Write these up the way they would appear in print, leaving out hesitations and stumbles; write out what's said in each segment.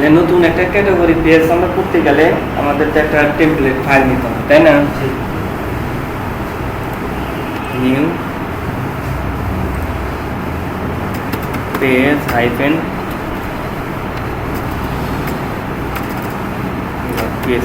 যে নতুন একটা ক্যাটাগরি পেজ আমরা করতে গেলে আমাদের তো একটা টেমপ্লেট ফাইল নিতে হবে, তাই না? New page hyphen page.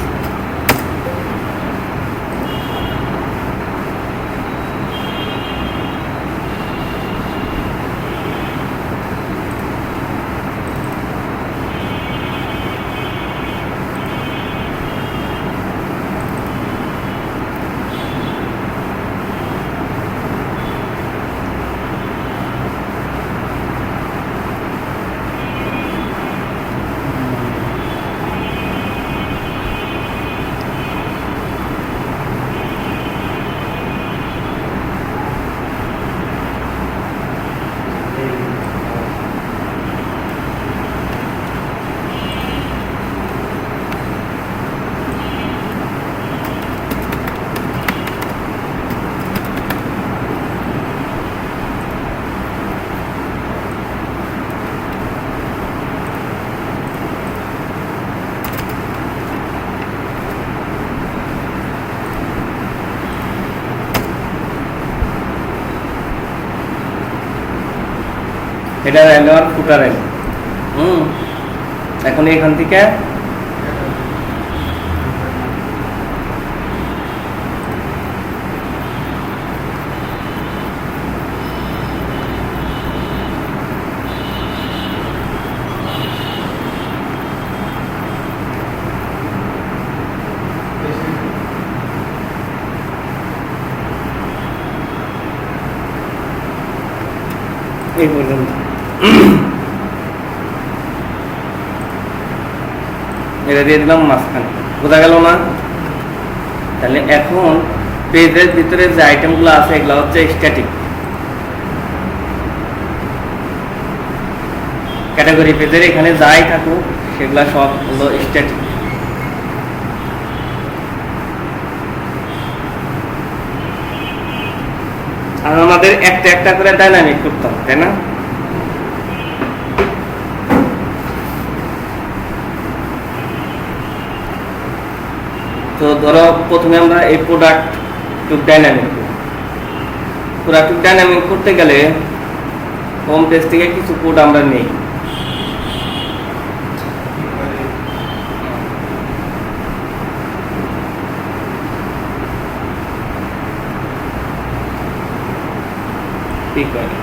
এটা এলো আর ফুটার এলো। এখন এখান থেকে এই পর্যন্ত এটা দিয়ে দিলাম মাঝখানে, বোঝা গেল না? তাহলে এখন পেজের ভিতরে যে আইটেমগুলো আছে এগুলো হচ্ছে স্ট্যাটিক। ক্যাটাগরি পেজের এখানে যাই থাকুক সেগুলা সব হলো স্ট্যাটিক। আর আমাদের একটা একটা করে ডাইনামিক করতে হবে, তাই না? তো ধরো প্রথমে আমরা এই প্রোডাক্ট ডাইনামিক করতে গেলে হোম পেজ থেকে কিছু কোড আমরা নেই। ঠিক আছে,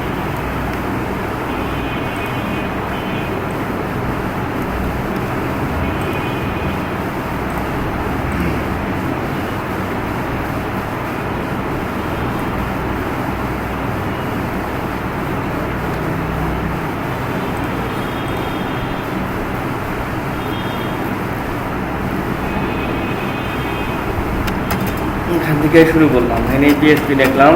এখান থেকে শুরু করলাম। এখানে পিএসপি দেখলাম,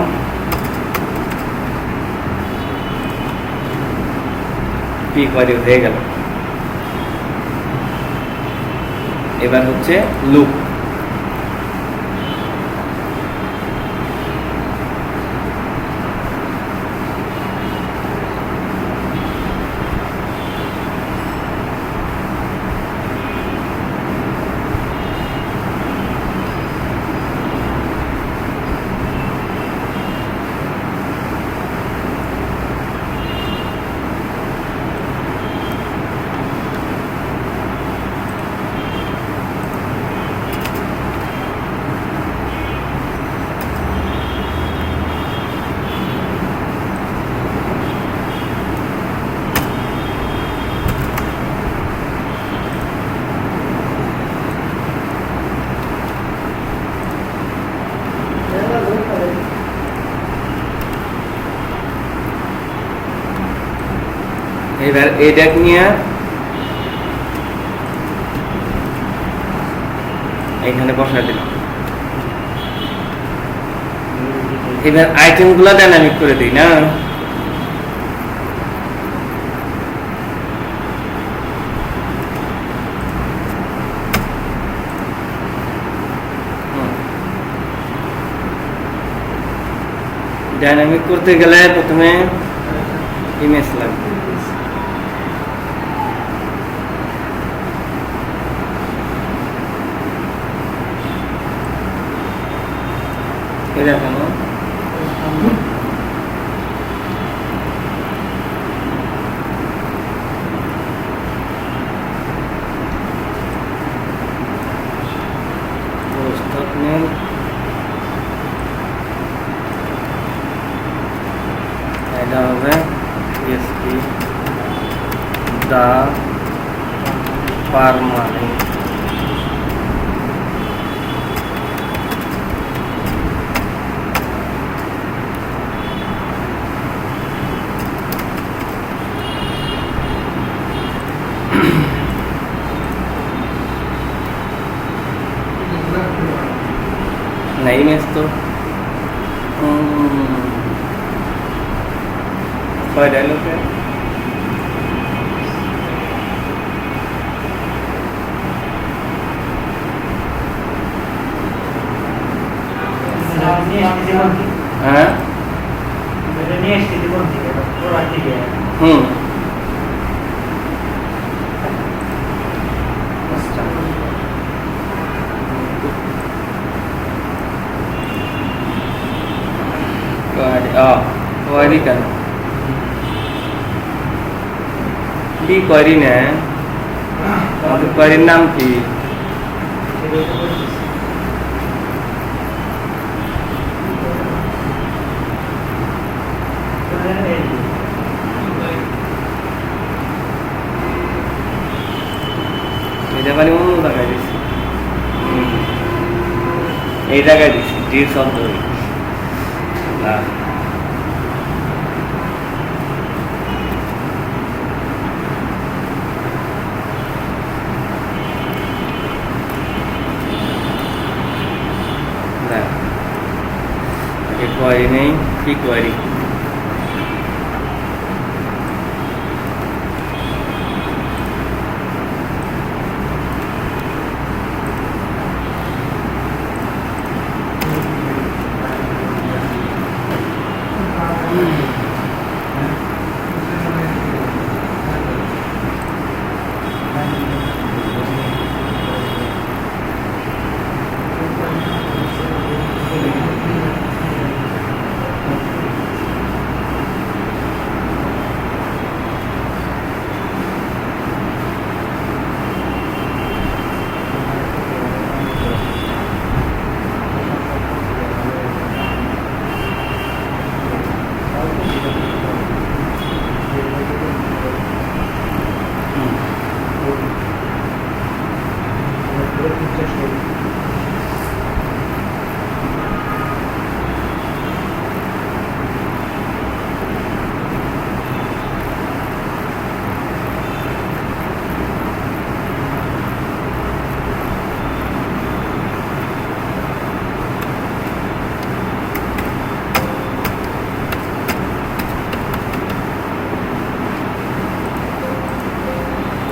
পি কোয়ারি হয়ে গেল। এবার হচ্ছে লুপ। এবার এই ডেক নিয়ে এখানে বসায় দিলাম। এবার আইটেমগুলো ডাইনামিক করে দিই না। ডাইনামিক করতে গেলে প্রথমে ইমেজ লাগবে। এই দেখেন এটা হবে এসপি দা পারমানেন্ট नहीं मिस तो कोई डायलॉग है हाँ क्वारी का डी क्वारी ने क्वारी नाम की এটা মানে অন্য জায়গায় দিচ্ছি এই জায়গায় দিচ্ছি ডির শব্দ না क्वारी नहीं की क्वारी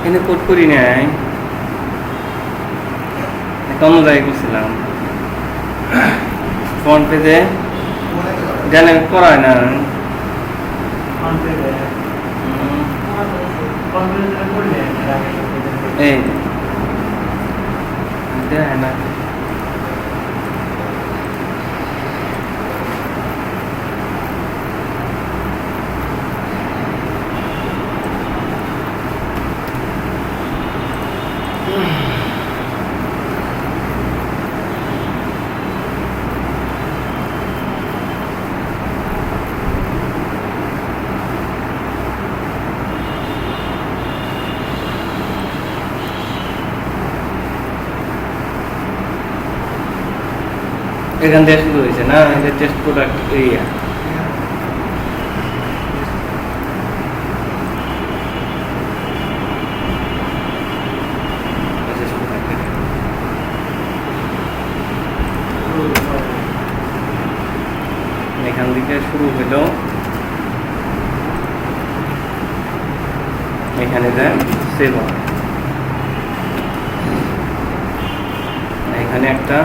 এনে কোড করি নাই কম জায়গায় করছিলাম ফ্রন্ট পেজে জানে করায় না এই দেয় না এখান থেকে শুরু হয়েছে না এটা টেস্ট প্রোডাক্ট এরিয়া এখান থেকে শুরু হলো এখানে দেন সেভ এখানে একটা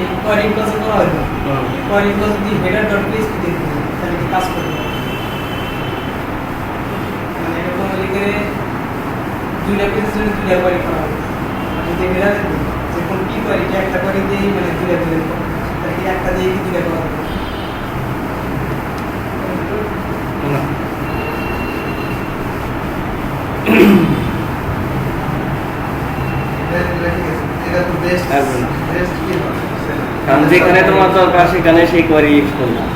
এই কোয়ারি ক্লাসে করা হলো কোয়ারি ক্লাস যদি হেডার ডট পিএইচপি দিয়ে দিই তাহলে কি কাজ করবে মানে এরকম লিখে দুইটা পেজের জন্য দুইটা কোয়ারি করা হবে আর যদি হেডার যে কোন কি কোয়ারি একটা কোয়ারি দিয়ে মানে দুইটা পেজ তাহলে কি একটা দিয়ে কি দুইটা করা হবে না কারণ যেখানে তোমার দরকার সেখানে সেই কোয়ারি ইউজ করলাম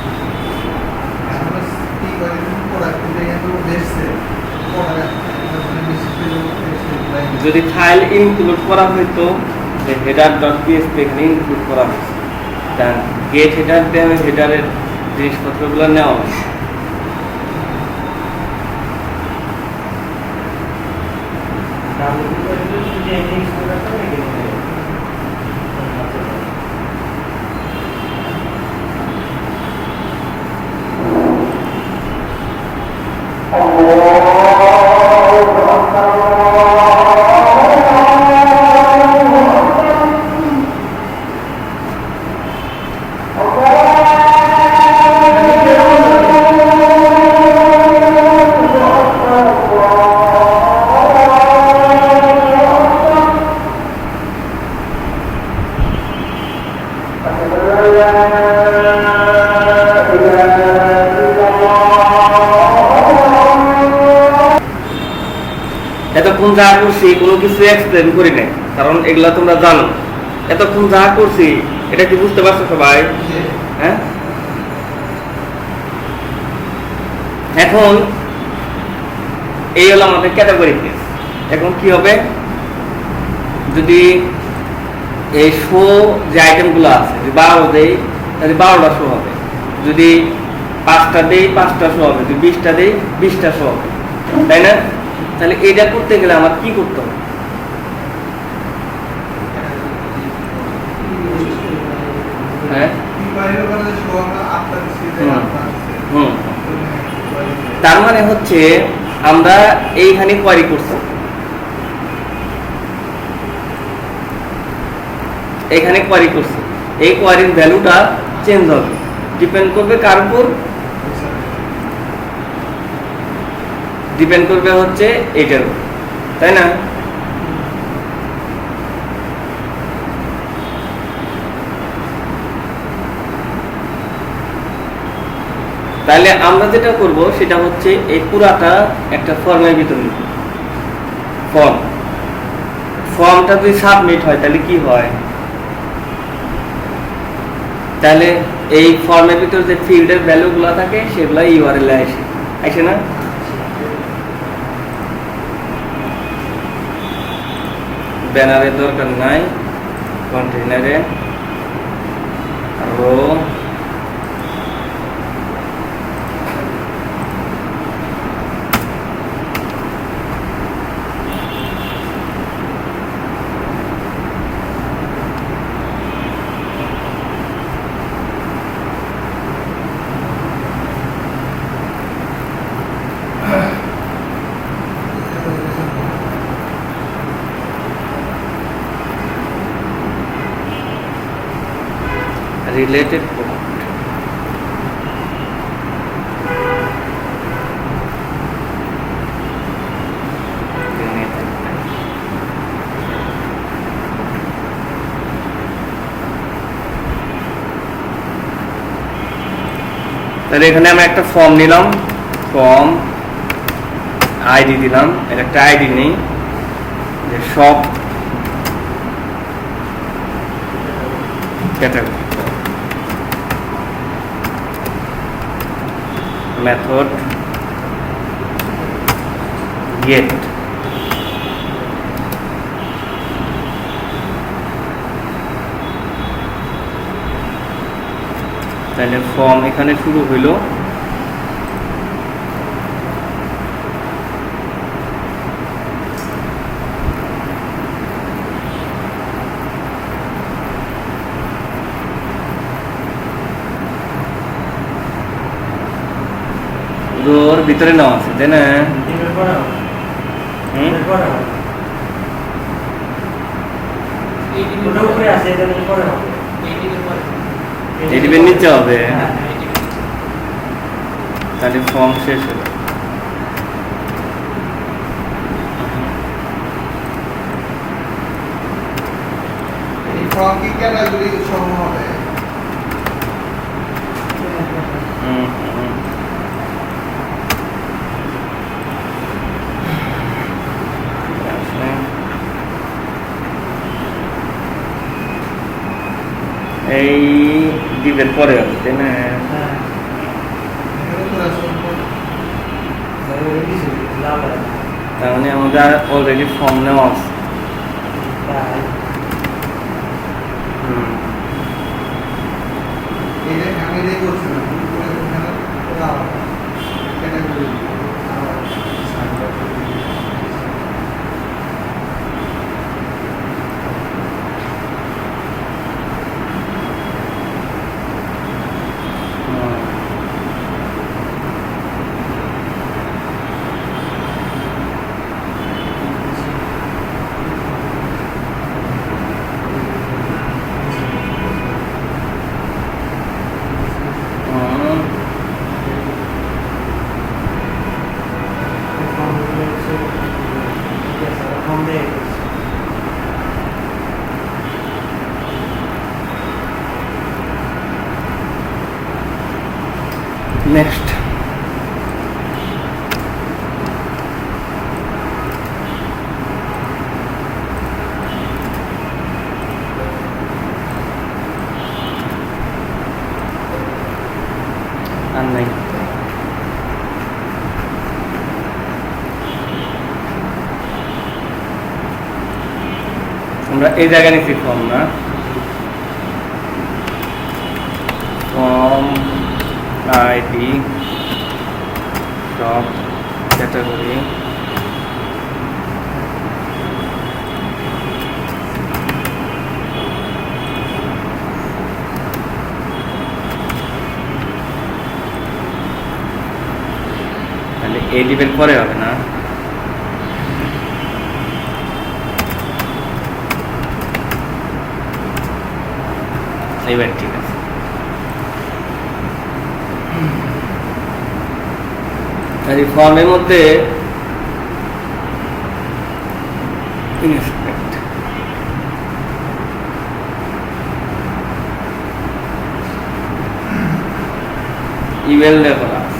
যদি ফাইল ইনক্লুড করা হইতো যে হেডার ডট পিএইচপি এখানে ইনক্লুড করা হয়েছে কারণ গেট হেডার দিয়ে আমি হেডারের জিনিসপত্রগুলো নেওয়া হয়েছে এতক্ষণ যা করছি কোনো কিছু এক্সপ্লেন করি নাই কারণ এগুলা তোমরা জানো এতক্ষণ যা করছি এটা কি বুঝতে পারছো সবাই হ্যাঁ এখন এই হলো আমাদের ক্যাটাগরি কেস এখন কি হবে যদি এই শো যে আইটেমগুলো আছে যদি 12 দেই তাহলে 12টা শো হবে যদি 5টা দেই 5টা শো হবে যদি 20টা দেই 20টা শো হবে তাই না তাহলে এটা করতে গেলে আমার কি করতে হবে হ্যাঁ তার মানে হচ্ছে আমরা এইখানে কোয়ারি করছি এখানে কোয়ারি করছি এই কোয়ারির ভ্যালুটা চেঞ্জ হবে ডিপেন্ড করবে কার উপর ডিপেন্ড করবে হচ্ছে এটার উপর তাই না তাহলে আমরা যেটা করব সেটা হচ্ছে এই পুরাটা একটা ফর্মের ভিতরে ফর্মটা যদি সাবমিট হয় তাহলে কি হয় তাহলে এই ফর্মের ভিতরে যে ফিল্ডের ভ্যালুগুলো থাকে সেগুলো ইউআরএল এ আসে না ব্যানারের দরকার নাই কন্টেইনারে রো related product তাহলে এখানে আমরা একটা ফর্ম নিলাম ফর্ম আইডি দিলাম এর একটা আইডি নেই যে সব ক্যাটাগরি method get তাহলে ফর্ম এখানে শুরু হইল ওর ভিতরে নাও আছে তাই না উপরে আছে এটা পরে হবে এই টিপে নিতে হবে হ্যাঁ, তাহলে ফর্ম শেষ হলো এই ফর্ম কি ক্যাটাগরি সমূহ হবে? হুম, হুম। এই ডিবের পরে হবে তাই না? হ্যাঁ। এখানে তো আছে ওই কিছু লাভ হয় না। তার মানে আমাদের অলরেডি ফর্ম নেওয়া আছে তাই হুম। এই যে আমি যে করছি না ভুল করে এখানে লাভ ক্যাটাগরি হুম। হুম। ফর্ম দিয়ে করছি। নেক্সট আর নাই আমরা এই জায়গায় নিচ্ছি ফর্ম না ফর্ম আইডি সব ক্যাটাগরি তাহলে এই ডিপের পরে হবে না এইবার ঠিক আছে আর এই ফর্মের মধ্যে ইনস্পেক্ট ইমেল লেখা আছে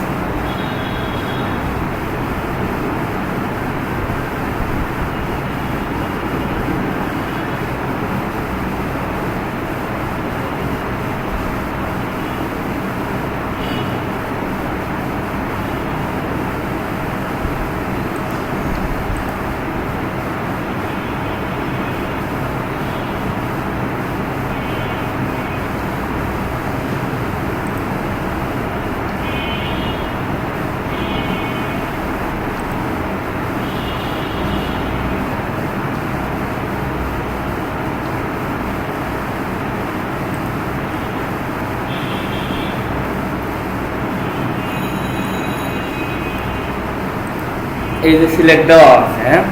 এই যে সিলেক্ট দেওয়া আছে হ্যাঁ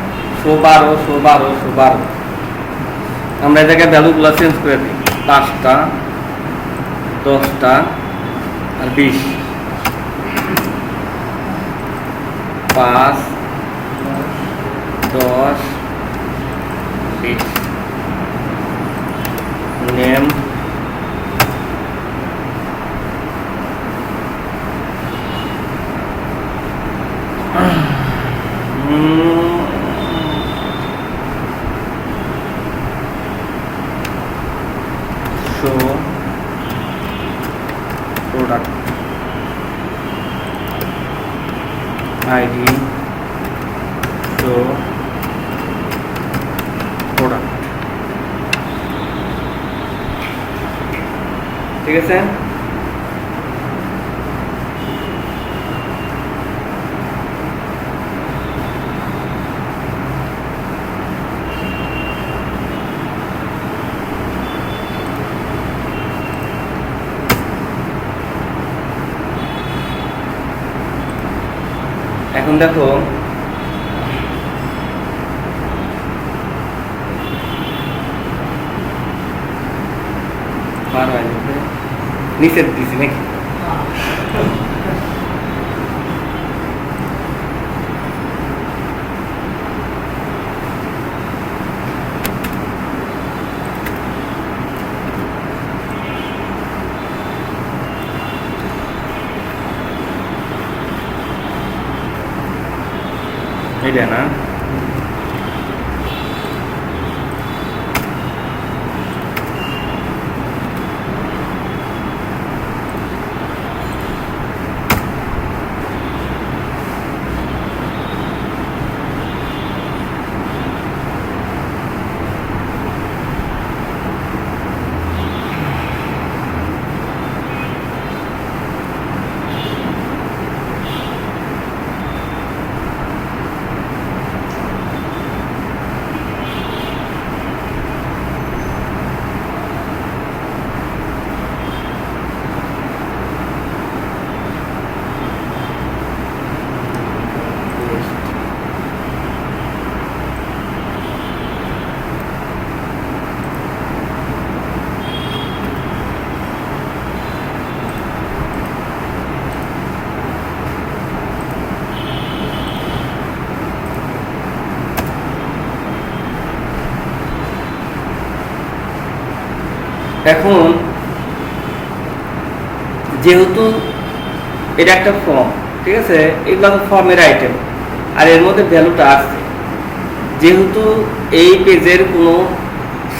112 112 112 আমরা এটাকে ভ্যালুগুলো চেঞ্জ করে দিই 5টা 10টা আর 20 5 10 20 name show product ID show product ঠিক আছে এখন দেখো পার হয়ে গেছে নিচে দিছি নাকি? এটা না, এখন যেহেতু এটা একটা ফর্ম, ঠিক আছে, এগুলো তো ফর্মের আইটেম, আর এর মধ্যে ভ্যালুটা আছে, যেহেতু এই পেজের কোনো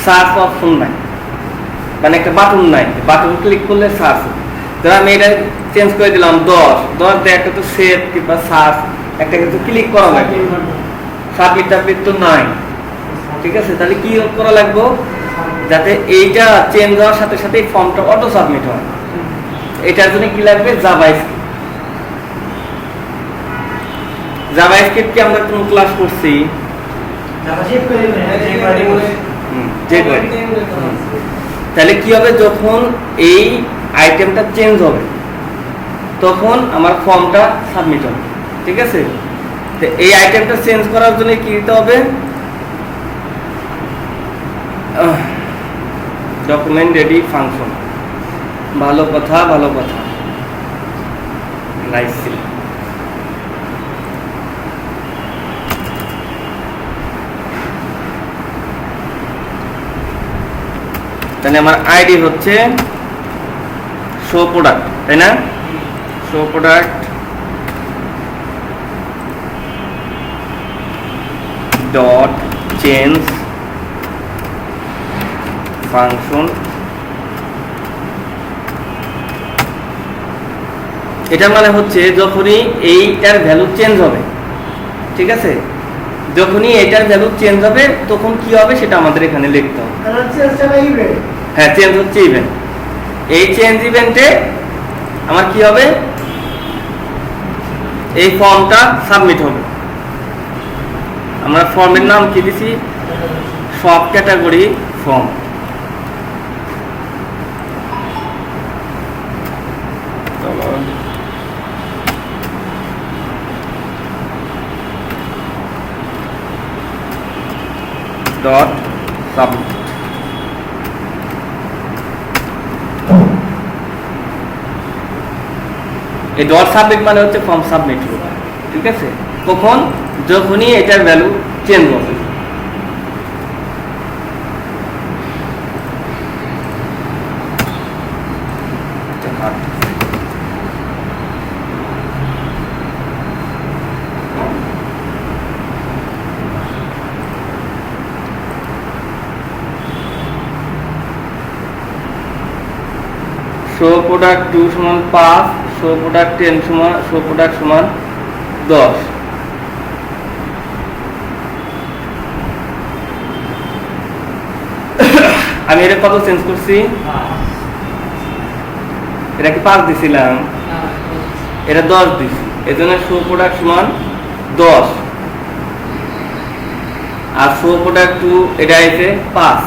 সার্চ অপশন নাই, মানে একটা বাটন নাই, বাটন ক্লিক করলে সার্চ, ধর আমি এটা চেঞ্জ করে দিলাম 10 দিয়ে একটা তো সেভ কিংবা সার্চ একটা কিন্তু ক্লিক করা লাগবে, সাবমিট টাবমিট তো নাই, ঠিক আছে, তাহলে কি করা লাগবে, যাতে এইটা চেঞ্জ হওয়ার সাথে সাথে এই ফর্মটা অটো সাবমিট হয়, এটার জন্য কি লাগবে, জাভাস্ক্রিপ্ট। জাভাস্ক্রিপ্ট কি আমরা কোন ক্লাস করছি? তাহলে কি হবে, যখন এই আইটেমটা চেঞ্জ হবে তখন আমার ফর্মটা সাবমিট হবে, ঠিক আছে। তো এই আইটেমটা চেঞ্জ করার জন্য কি দিতে হবে, ডকুমেন্ট রেডি ফাংশন। ভালো কথা, ভালো কথা, নাইস ছিল। তাহলে আমার আইডি হচ্ছে শো প্রোডাক্ট, তাই না, show product dot change function. এটা মানে হচ্ছে যখনই এইটার ভ্যালু চেঞ্জ হবে, ঠিক আছে, যখনই এটার ভ্যালু চেঞ্জ হবে তখন কি হবে সেটা আমাদের এখানে লিখতে হবে। হ্যাঁ, চেঞ্জ হচ্ছে ইভেন্ট। এই চেঞ্জ ইভেন্টে আমার কি হবে, এই ফর্মটা সাবমিট হবে। আমরা ফর্মের নাম কি দিছি, সব ক্যাটাগরি ফর্ম। Dot submit. এই ডট সাবমিট মানে হচ্ছে ফর্ম সাবমিট হবে, ঠিক আছে, কখন, যখনই এটার ভ্যালু চেঞ্জ হবে। শো প্রোডাক্ট 2 সমান 5, শো প্রোডাক্ট 10 সমান, শো প্রোডাক্ট সমান 10। আমি এটা কত চেঞ্জ করছি, এটা কি 5 দিছিলাম, এটা 10 দিছি, এজন্য শো প্রোডাক্ট সমান 10, আর শো প্রোডাক্ট 2 এটা আছে 5।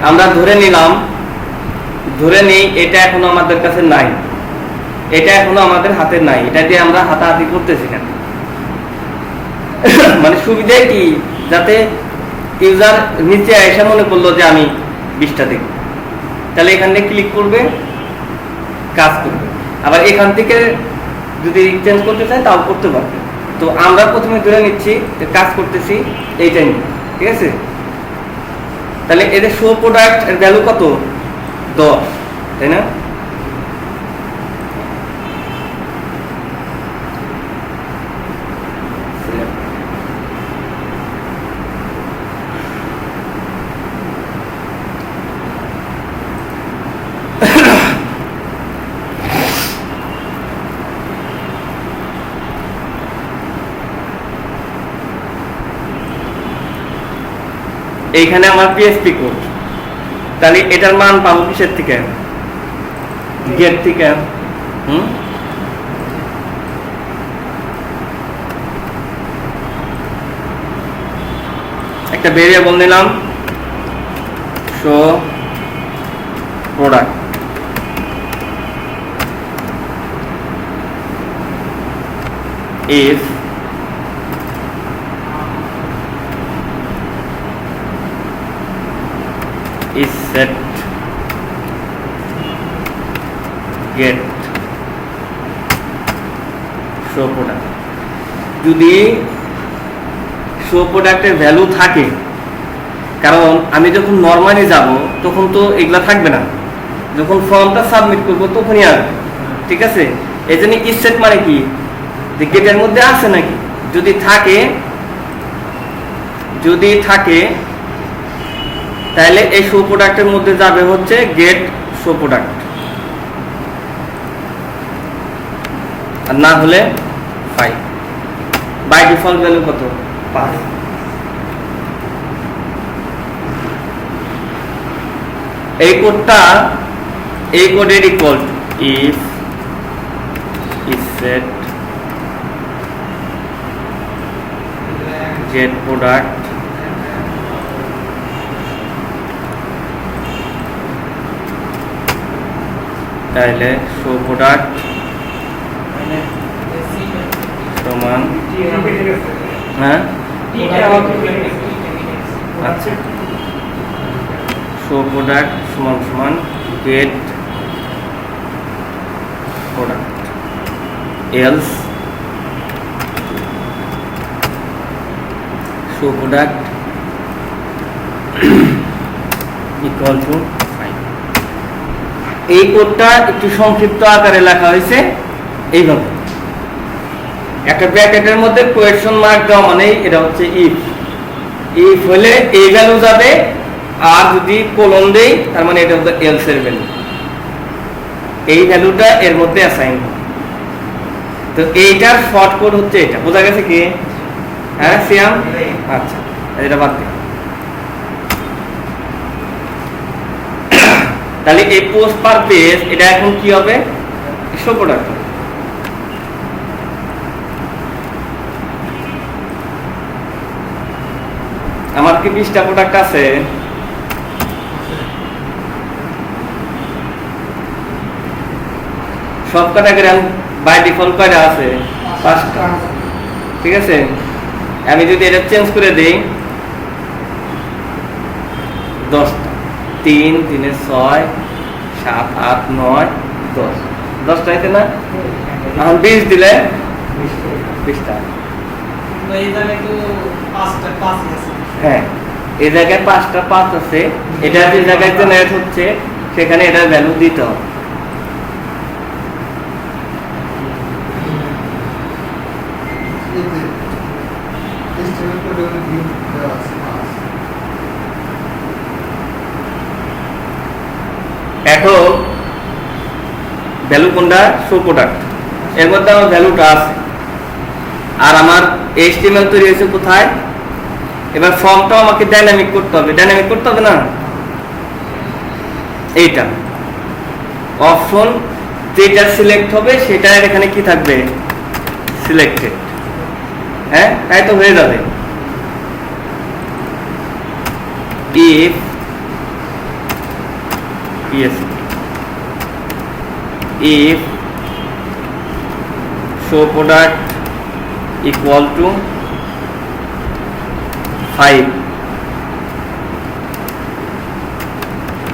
আমরা ধরে নিলাম, ধরে নেই এটা এখনো আমাদের কাছে নাই, এটা এখনো আমাদের হাতে নাই, এটা দিয়ে আমরা হাতাহাতি করতেছি কেন, মানে সুবিধা কি, যাতে ইউজার নিচে এসে মনে করলো যে আমি 20টা দেখব, তাহলে এখান থেকে ক্লিক করবে, কাজ করবে। আবার এখান থেকে যদি চেঞ্জ করতে চায় তাও করতে পারবে। তো আমরা প্রথমে ধরে নিচ্ছি যে কাজ করতেছি এইটাই নিয়ে, ঠিক আছে? তাহলে এদের শো প্রোডাক্ট এর ভ্যালু কত? 10, তাই না? এইখানে আমার পিএসপি কোড, তাহলে এটার মান পাবো কিসের থেকে? গেট থেকে। একটা ভেরিয়েবল নিলাম show product, if is set get show product। যদি শো প্রোডাক্টের ভ্যালু থাকে, কারণ আমি যখন নরমালি যাব তখন তো এগুলা থাকবে না, যখন ফর্মটা সাবমিট করব তখনই আসবে, ঠিক আছে? এই জন্য ইজ সেট মানে কি, যে গেটের মধ্যে আছে নাকি। যদি থাকে তাহলে এই শো প্রোডাক্টের মধ্যে যাবে হচ্ছে গেট শো প্রোডাক্ট, আর না হলে 5। বাই ডিফল্ট ভ্যালু কত? 5। এই কোডের equal to if is set get product তাহলে শো প্রোডাক্ট সমান, হ্যাঁ আচ্ছা, শো প্রোডাক্ট সমান সমান get product else show product equal to 5। এই কোডটা একটু সংক্ষিপ্ত আকারে লেখা হয়েছে এইভাবে, একটা ব্র্যাকেটের মধ্যে কোয়েশ্চন মার্ক দেওয়া মানে এটা হচ্ছে ইফ হলে এই ভ্যালু যাবে, আর যদি কোলন দেই তার মানে এটা হচ্ছে এলস এর ভ্যালু, এই ভ্যালুটা এর মধ্যে অ্যাসাইন হবে। তো এইটার শর্ট কোড হচ্ছে এটা, বোঝা গেছে কি? হ্যাঁ সিয়াম, আচ্ছা এটা বাদ দিই। তাহলে এই পোস্ট পার পেজ এটা এখন কি হবে? Show product. আমার কি 20টা প্রোডাক্ট আছে? সব ক্যাটাগরি বাই ডিফল্ট কয়টা আছে? 5টা, ঠিক আছে? আমি যদি এটা চেঞ্জ করে দেই 10টা, 3 3 6 7 8 9 10, 10টা হইতে না? এখন 20 দিলে 20টা। হ্যাঁ, এই জায়গায় 5টা 5 আছে, এটা যে জায়গায় জেনারেট হচ্ছে সেখানে এটার ভ্যালু দিতে হবে। এখন ভ্যালু কোনটা? শো প্রোডাক্ট, এর মধ্যে আমার ভ্যালুটা আছে, আর আমার HTML তৈরি হয়েছে কোথায়? এবার ফর্মটাও আমাকে ডাইনামিক করতে হবে না? এইটা অপশন যেটা সিলেক্ট হবে সেটা এখানে কি থাকবে? সিলেক্টেড। হ্যাঁ, তাই তো হয়ে যাবে। if yes if show product equal to 5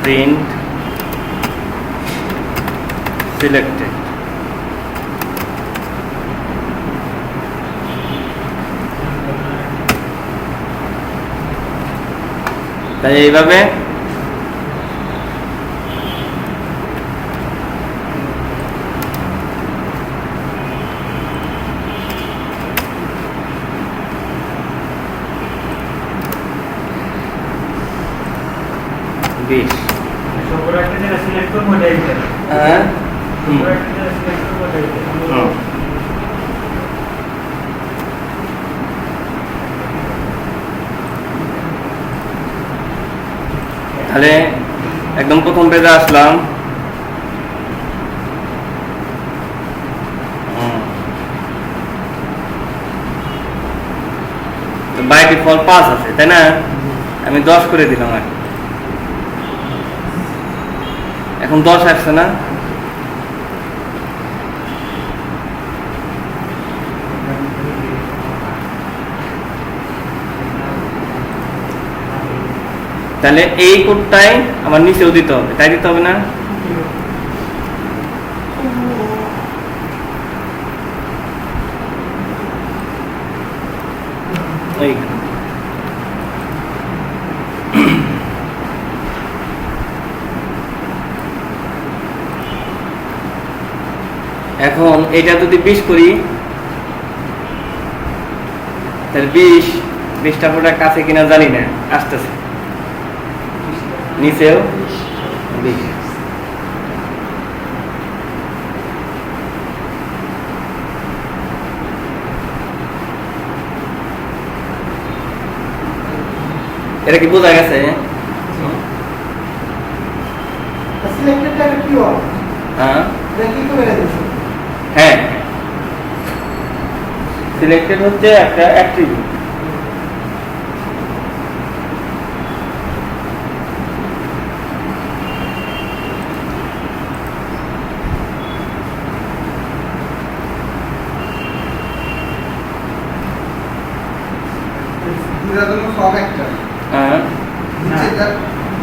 print selected. তাই এইভাবে বিশ। হ্যাঁ হুম। হুম। তাহলে একদম প্রথম পেজে আসলাম। বাই ডিফল্ট 5 আছে তাই না, আমি 10 করে দিলাম আর কি। এখন 10 আসছে না, তাহলে এই কোডটাই আমার নিচেও দিতে হবে, তাই দিতে হবে না? এইখানে এখন এটা যদি 20 করি তাহলে 20টা প্রোডাক্ট আছে কিনা জানি না, আসতেছে নিচেও 20। এটা কি বোঝা গেছে? সিলেক্টেডটা কি হয়? হ্যাঁ এটা কি করে দিয়েছে? হ্যাঁ, সিলেক্টেড হচ্ছে একটা অ্যাট্রিবিউট। দুটার জন্য ফর্ম একটা, হ্যাঁ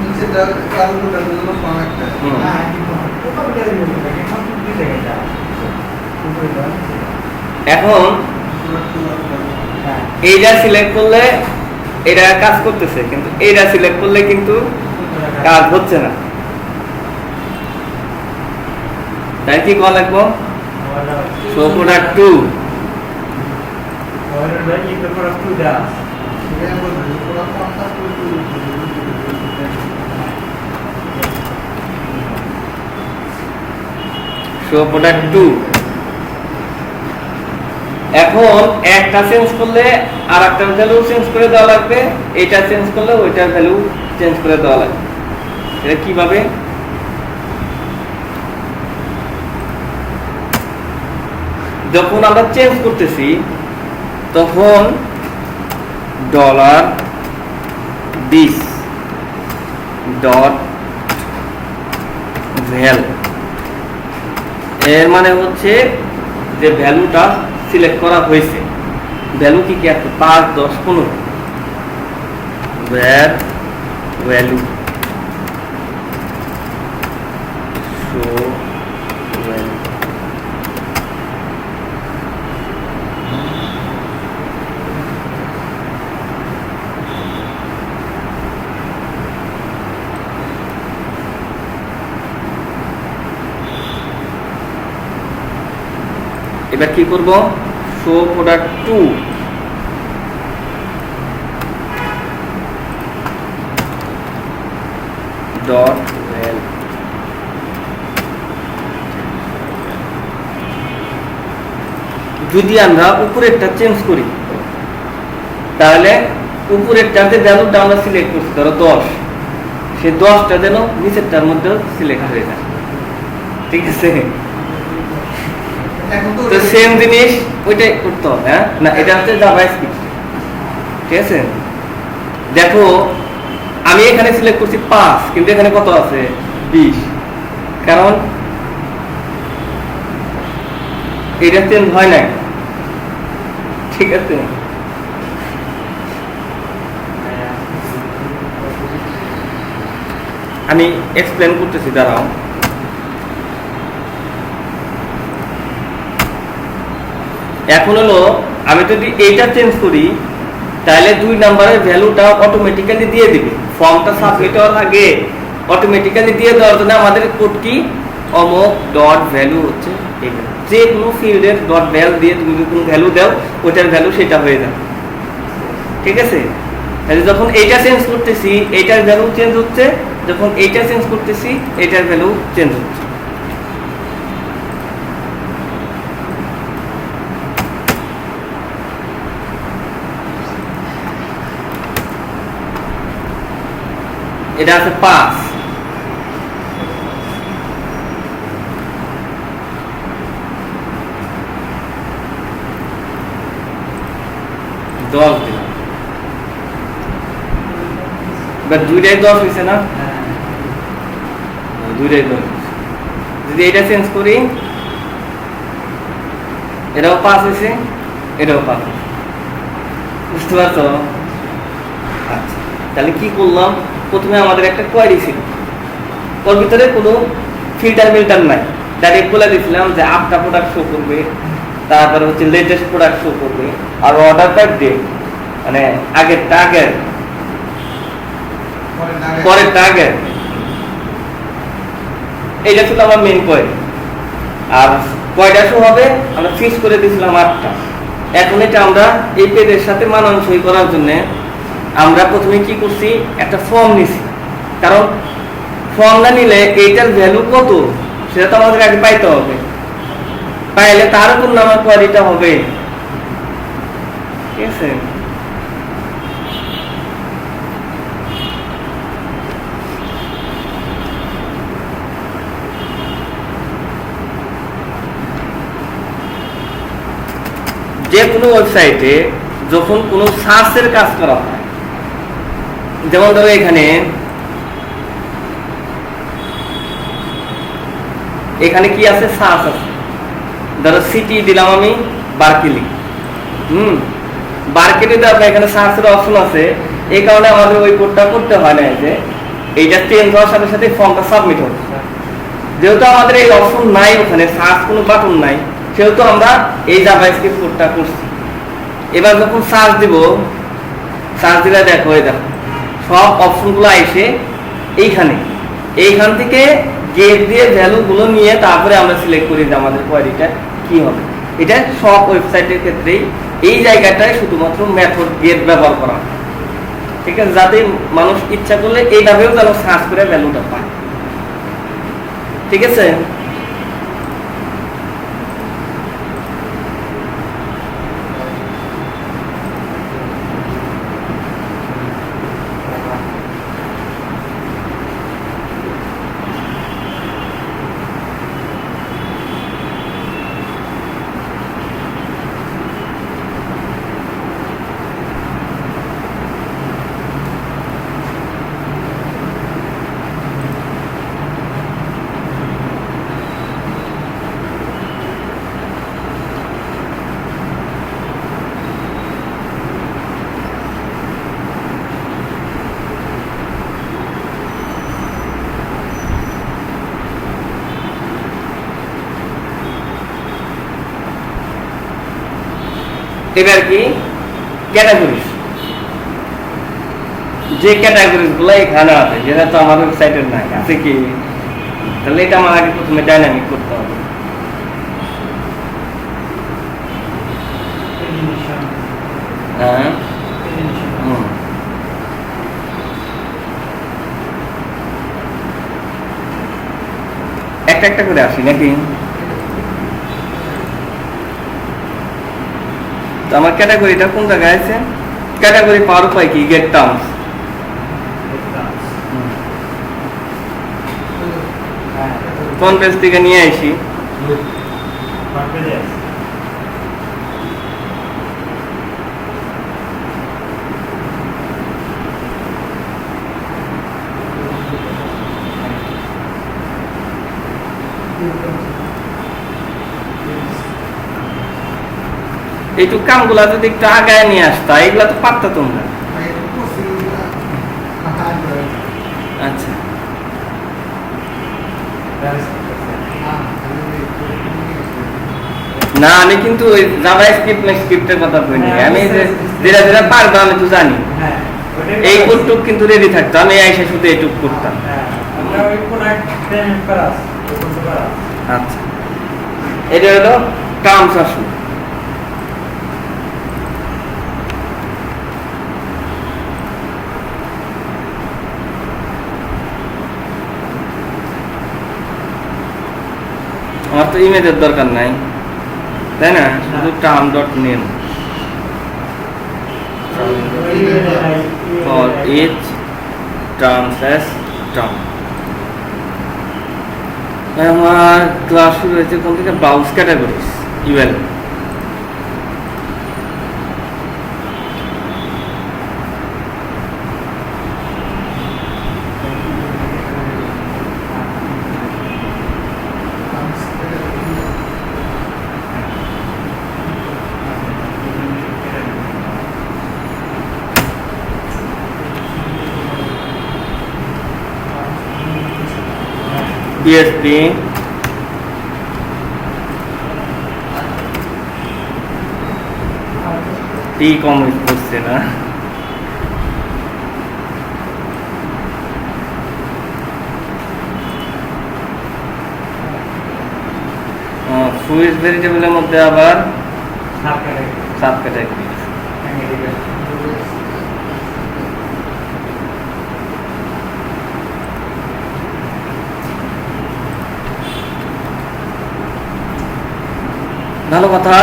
নিচেটার কারণটার জন্য ফর্ম একটা। হুম। হ্যাঁ কি হয়? ওটা বলে দিবে এখন কি দেখে এটা উপরে দাও। এখন হ্যাঁ এইটা সিলেক্ট করলে এটা কাজ করতেছে, কিন্তু এইটা সিলেক্ট করলে কিন্তু কাজ হচ্ছে না। তাই কি করা লাগবো? Show product 2। এটা বলবেন পুরো ফর্মটা শো প্রোডাক্ট 2। এখন একটা চেঞ্জ করলে আর একটা ভ্যালু চেঞ্জ করে দেওয়া লাগবে, এটা চেঞ্জ করলে ওইটার ভ্যালু চেঞ্জ করে দেওয়া লাগবে। এটা কিভাবে? যখন আমরা চেঞ্জ করতেছি তখন $this ডট ভ্যাল, এর মানে হচ্ছে যে ভ্যালুটা সিলেক্ট করা হয়েছে। ভ্যালু কি কি আছে? 5, 10, 15। where value show value। এবার কি করব? শো প্রোডাক্ট 2 ডট ভ্যাল। যদি আমরা উপরেরটা চেঞ্জ করি তাহলে উপরেরটাতে ভ্যালুটা আমরা সিলেক্ট করছি ধরো 10, সেই 10টা যেন নিচেরটার মধ্যে সিলেক্ট হয়ে যায়, ঠিক আছে? এখন তো তো সেম জিনিস ওইটাই করতে হবে। হ্যাঁ না, এটা হচ্ছে জাভাস্ক্রিপ্ট, ঠিক আছে? দেখো আমি এখানে সিলেক্ট করছি 5, কিন্তু এখানে কত আছে? 20, কারণ এটা চেঞ্জ হয় না, ঠিক আছে? আমি এক্সপ্লেন করতেছি, দাঁড়াও। এখন হলো আমি যদি এইটা চেঞ্জ করি তাহলে 2 নাম্বারের ভ্যালুটা অটোমেটিক্যালি দিয়ে দিবে। ফর্মটা সাবমিট হওয়ার আগে অটোমেটিক্যালি দিয়ে দেওয়ার জন্য আমাদের কোড কি অমোক ডট ভ্যালু হচ্ছে এটা। যে কোনো ফিল্ডের ডট ভ্যালু দিয়ে তুমি যদি কোনো ভ্যালু দাও ওইটার ভ্যালু সেটা হয়ে যাবে, ঠিক আছে? তাহলে যখন এইটা চেঞ্জ করতেছি এইটার ভ্যালু চেঞ্জ হচ্ছে, যখন এইটা চেঞ্জ করতেছি এইটার ভ্যালু চেঞ্জ হচ্ছে। এটা আছে 5, দিলাম। এবার 2টাই 10 হয়েছে না? 2টাই 10। যদি এটা চেঞ্জ করি এটাও 5 হয়েছে, এটাও 5, বুঝতে পারছো? আচ্ছা, তাহলে কি করলাম? প্রথমে আমাদের একটা কোয়ারি ছিল, ওর ভিতরে কোনো ফিল্টার নাই, ডাইরেক্ট বলে দিয়েছিলাম যে আপটা প্রোডাক্ট শো করবে, তারপরে হচ্ছে লেটেস্ট প্রোডাক্ট শো করবে, আর অর্ডার টাইপ ডেট, মানে আগেরটা আগের, পরেরটা আগের। এইটা ছিল আমার মেইন কোয়ারি। আর কয়টা শো হবে আমরা ফিক্স করে দিয়েছিলাম 8টা। এখন এটা আমরা এই পেজের সাথে মানানসই করার জন্য আমরা প্রথমে কি করছি, একটা ফর্ম নিছি। কারণ ফর্ম না নিলে এইটার ভ্যালু কত সেটা তো আমাদের আগে পাইতে হবে, পাইলে তার উপর নামা কোয়ারিটা হবে, ঠিক আছে? যে কোনো ওয়েবসাইটে যখন কোনো সার্চের কাজ করা হয়, যেমন ধরো এখানে কি আছে, সার্চ আছে। ধরো সিটি দিলাম আমি বার্কিলি, বার্কিলি দেওয়ার পর এখানে সার্চের অপশন আছে। এই কারণে আমাদের ওই কোডটা করতে হয় না যে এইটা চেঞ্জ হওয়ার সাথে সাথে ফর্মটা সাবমিট হবে। যেহেতু আমাদের এই অপশন নাই, ওখানে সার্চ কোনো বাটন নাই, সেহেতু আমরা এই জাভাস্ক্রিপ্ট কোডটা করছি। এবার যখন সার্চ দিব, সার্চ দিলে দেখো এই দেখো সব অপশনগুলো এসে এইখান থেকে গেট দিয়ে ভ্যালুগুলো নিয়ে তারপরে আমরা সিলেক্ট করি যে আমাদের কোয়ারিটা কি হবে। এটা সব ওয়েবসাইটের ক্ষেত্রেই এই জায়গাটায় শুধুমাত্র মেথড গেট ব্যবহার করা হয়, ঠিক আছে? যাতে মানুষ ইচ্ছা করলে এইভাবেও যেন সার্চ করে ভ্যালুটা পায়, ঠিক আছে? এবার কি ক্যাটাগরিজ, যে ক্যাটাগরিজ গুলো এখানে আছে যেটা তো আমার ওয়েবসাইটের নাই, আছে কি? তাহলে এটা আমার আগে প্রথমে ডাইনামিক করতে হবে। হ্যাঁ, একটা একটা করে আসি নাকি? তো আমার ক্যাটাগরিটা কোন জায়গায় আছে? ক্যাটাগরি পাওয়ার উপায় কি? Gate terms. কোন পেজ থেকে নিয়ে আসি? এইটুক কামগুলা যদি একটু আগায় নিয়ে আসতা, এগুলা তো পারতা তোমরা। আচ্ছা, না আমি কিন্তু ওই জাভা স্ক্রিপ্টের কথা কইনি, হ্যাঁ, আমি বুঝতে যেটা যেটা পারবো আমি তো জানি। হ্যাঁ ওটাই এই বলা কোডটুক কিন্তু রেডি থাকতো, আমি এসে শুধু এইটুক করতাম। হ্যাঁ আমরা ওই প্রোডাক্ট পেমেন্ট করা আছে ওই কোনটা করা আছে। আচ্ছা, এটা হলো টার্মস আসুন। আমার তো ইমেজের দরকার নাই, তাই না? শুধু term dot name for each terms as term। আমার ক্লাস শুরু হয়েছে কোন থেকে? Browse categories UL. PHP টি কম করছে না, সুইচ ভেরিটেবলের মধ্যে আবার সাব ক্যাটাগরি। ভালো কথা।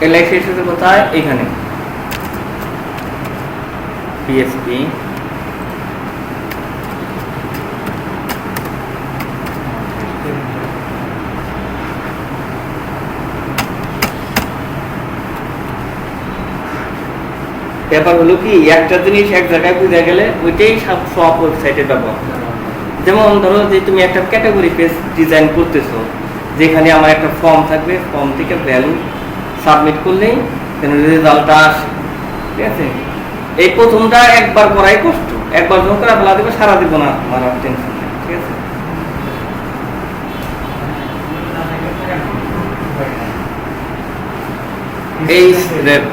এলআইসি এসেছে কোথায়? এখানে পিএসপি ব্যাপার হলো কি, একটা জিনিস এক জায়গায় বুঝে গেলে ওইটাই সব ওয়েবসাইটে ব্যবহার। যেমন ধরো যে তুমি একটা ক্যাটাগরি পেজ ডিজাইন করতেছো, যেখানে আমার একটা ফর্ম থাকবে, ফর্ম থেকে ভ্যালু সাবমিট করলেই রেজাল্টটা আসে, ঠিক আছে? এই প্রথমটা একবার করাই কষ্ট, একবার যখন করে ফেলা দেবে সারা দিব না, আমার টেনশন নেই, ঠিক আছে? এই স্টেপ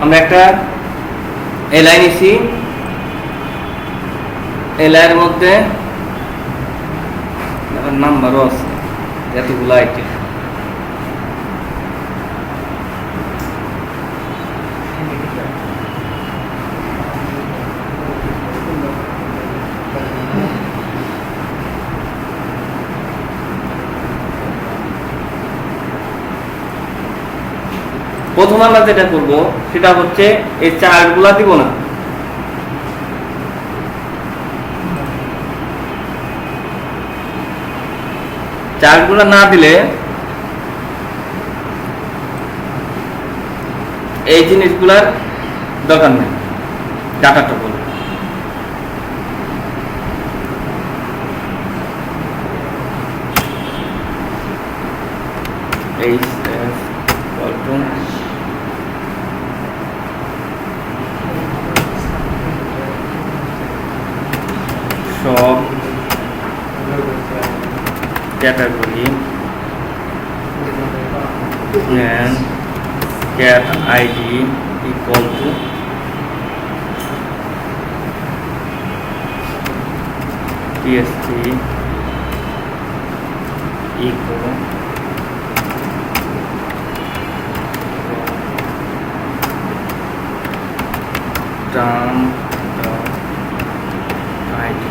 আমরা একটা এলআই নিছি, এলআই এর মধ্যে নাম্বারও আছে, এতগুলো আইটেম। প্রথম আমরা যেটা করব সেটা হচ্ছে এই চার্টগুলা দিব না, চার্টগুলো না দিলে এই জিনিসগুলার দরকার নেই, ডাটাটা বলবো। HF equal to সব category and cat ID equal to TST equal term dot ID.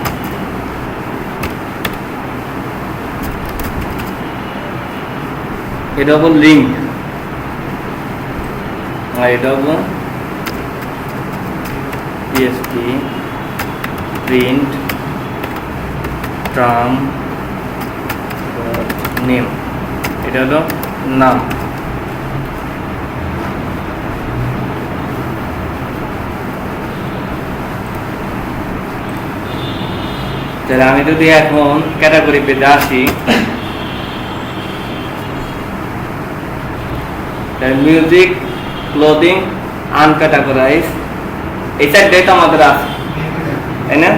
এটা হলো লিঙ্ক আর এটা হলো PSP print term name, এটা হলো নাম। তাহলে আমি যদি এখন ক্যাটাগরি পেজে আসি, মিউজিক, ক্লোদিং, আনক্যাটাগরাইজ, এই চারটাই তো আমাদের আছে, তাই না?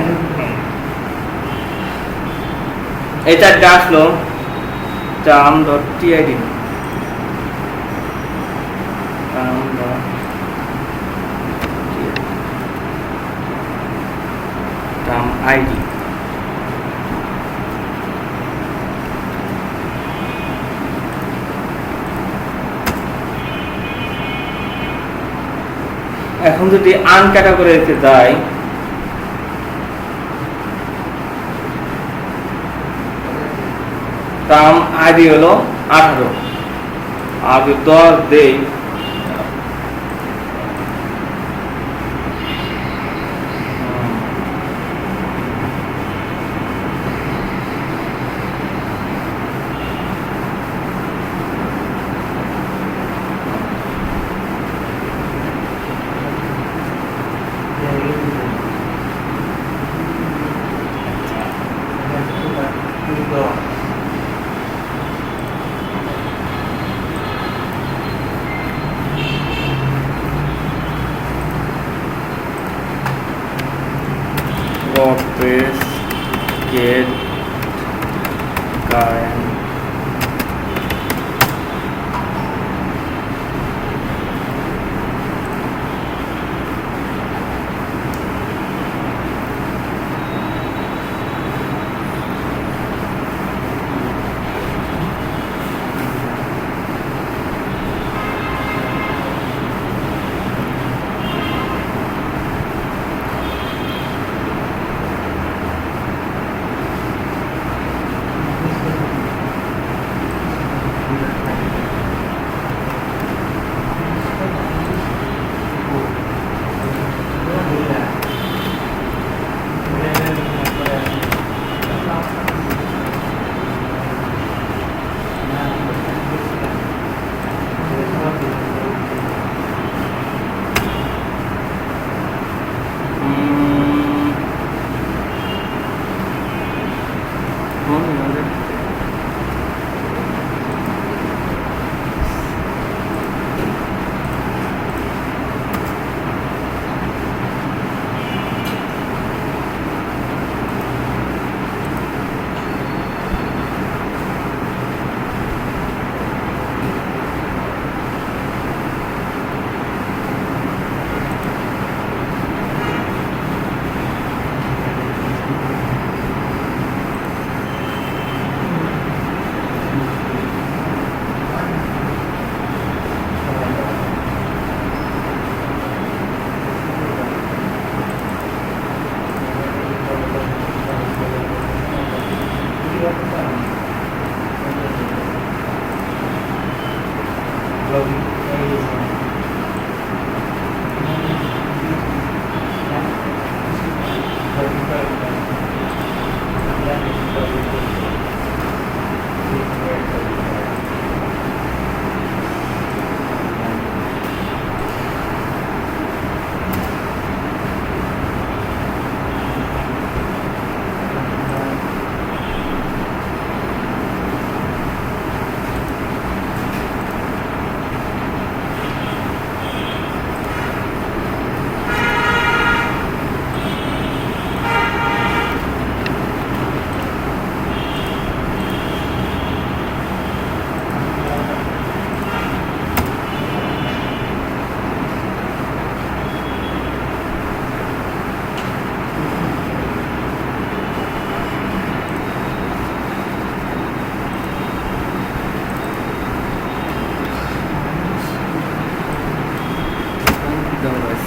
এই চারটা আসলো term.tid, term ID। এখন যদি আনক্যাটাগরাইজে যাই, টার্ম আইডি হলো 18, আর 10 দেই WordPress get current